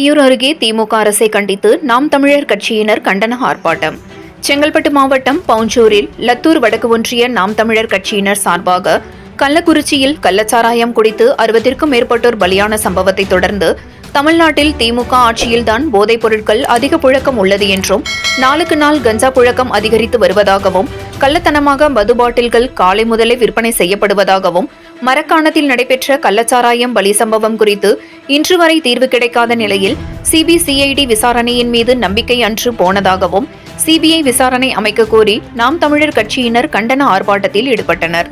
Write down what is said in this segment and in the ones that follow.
செய்யூர் அருகே திமுக அரசை கண்டித்து நாம் தமிழர் கட்சியினர் கண்டன ஆர்ப்பாட்டம். செங்கல்பட்டு மாவட்டம் பவுஞ்சூரில் லத்தூர் வடக்கு ஒன்றிய நாம் தமிழர் கட்சியினர் சார்பாக கள்ளக்குறிச்சியில் கள்ளச்சாராயம் குடித்து 60க்கும் மேற்பட்டோர் பலியான சம்பவத்தை தொடர்ந்து தமிழ்நாட்டில் திமுக ஆட்சியில்தான் போதைப் பொருட்கள் அதிக புழக்கம் உள்ளது என்றும் நாளுக்கு நாள் கஞ்சா புழக்கம் அதிகரித்து வருவதாகவும் கள்ளத்தனமாக மது பாட்டில்கள் காலை முதலே விற்பனை செய்யப்படுவதாகவும் மரக்காணத்தில் நடைபெற்ற கள்ளச்சாராயம் பலி சம்பவம் குறித்து இன்று வரை தீர்வு கிடைக்காத நிலையில் சிபிசிஐடி விசாரணையின் மீது நம்பிக்கை அற்று போனதாகவும் சிபிஐ விசாரணை அமைக்க கோரி நாம் தமிழர் கட்சியினர் கண்டன ஆர்ப்பாட்டத்தில் ஈடுபட்டனர்.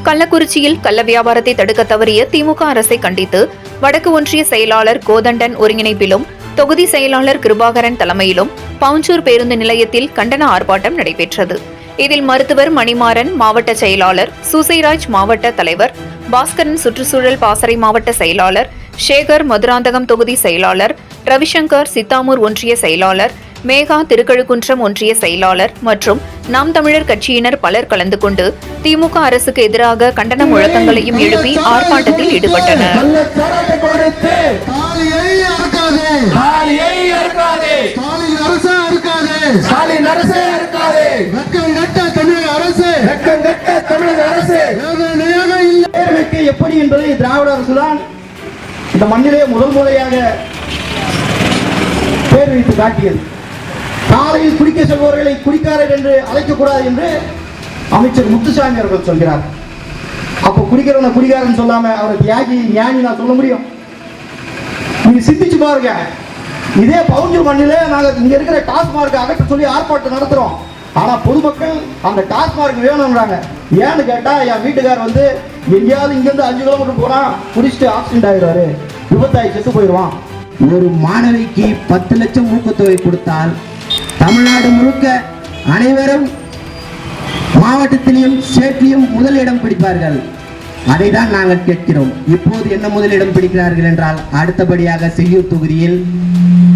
கள்ளக்குறிச்சியில் கள்ள வியாபாரத்தை தடுக்க தவறிய திமுக அரசை கண்டித்து வடக்கு ஒன்றிய செயலாளர் கோதண்டன் ஒருங்கிணைப்பிலும் தொகுதி செயலாளர் கிருபாகரன் தலைமையிலும் பவுஞ்சூர் பேருந்து நிலையத்தில் கண்டன ஆர்ப்பாட்டம் நடைபெற்றது. இதில் மருத்துவர் மணிமாறன் மாவட்ட செயலாளர், சூசைராஜ் மாவட்ட தலைவர், பாஸ்கரன் சுற்றுச்சூழல் பாசறை மாவட்ட செயலாளர், சேகர் மதுராந்தகம் தொகுதி செயலாளர், ரவிசங்கர் சித்தாமூர் ஒன்றிய செயலாளர், மேகா திருக்கழுக்குன்றம் ஒன்றிய செயலாளர் மற்றும் நாம் தமிழர் கட்சியினர் பலர் கலந்து கொண்டு திமுக அரசுக்கு எதிராக கண்டன முழக்கங்களையும் எழுப்பி ஆர்ப்பாட்டத்தில் ஈடுபட்டனர். எப்படி என்பதை திராவிட அரசுதான் இந்த மண்ணிலே முதல் முறையாக பேர் வைத்து காட்டியது. காலையில் குடிக்க செல்பவர்களை குடிக்காரர் என்று அழைக்கக்கூடாது என்று அமைச்சர் முத்துசாமி அவர்கள் சொல்கிறார். அப்போ குடிக்கிறவன குடிக்காரன் சொல்லாம அவருக்கு தியாகி ஞானி நான் சொல்ல முடியும்? நீங்க சிந்திச்சு பாருங்க. இதே பவுஞ்சூர் மண்ணிலே நாங்க இங்க இருக்கிற டாஸ்மார்க் அகற்ற சொல்லி ஆர்ப்பாட்டம் நடத்துறோம். ஆனா பொதுமக்கள் அந்த டாஸ்மார்க் வேணும்ன்றாங்க. ஏன்னு கேட்டா என் வீட்டுக்காரர் வந்து எங்கேயாவது இங்கிருந்து 5 கிலோமீட்டர் போனா குடிச்சிட்டு ஆக்சிடென்ட் ஆயிடுவாரு, விபத்தாயி செத்து போயிடுவான். ஒரு மாணவிக்கு 10 லட்சம் ஊக்கத்தொகை கொடுத்தால் தமிழ்நாடு முழுக்க அனைவரும் மாவட்டத்திலையும் ஸ்டேட்லையும் முதலிடம் பிடிப்பார்கள். அதை தான் நாங்கள் கேட்கிறோம். இப்போது என்ன முதலிடம் பிடிக்கிறார்கள் என்றால், அடுத்தபடியாக செய்யூர் தொகுதியில்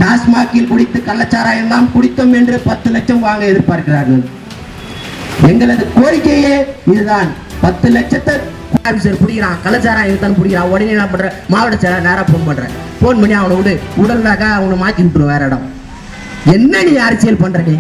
டாஸ்மாகில் குடித்து கள்ளச்சாராயம் தான் குடித்தோம் என்று 10 லட்சம் வாங்க எதிர்பார்க்கிறார்கள். எங்களது கோரிக்கையே இதுதான். 10 லட்சத்தை ஆபீசர் பிடிக்கிறான், கள்ளச்சாராயம் தான் பிடிக்கிறான். உடனே என்ன பண்ற, மாவட்ட செயலர் நேராக ஃபோன் பண்றேன். ஃபோன் பண்ணி அவனை விடு, உடல்னாக்கா அவனை மாற்றி விட்டுருவோம் வேற இடம். என்ன நீ அரசியல் பண்ற நீ?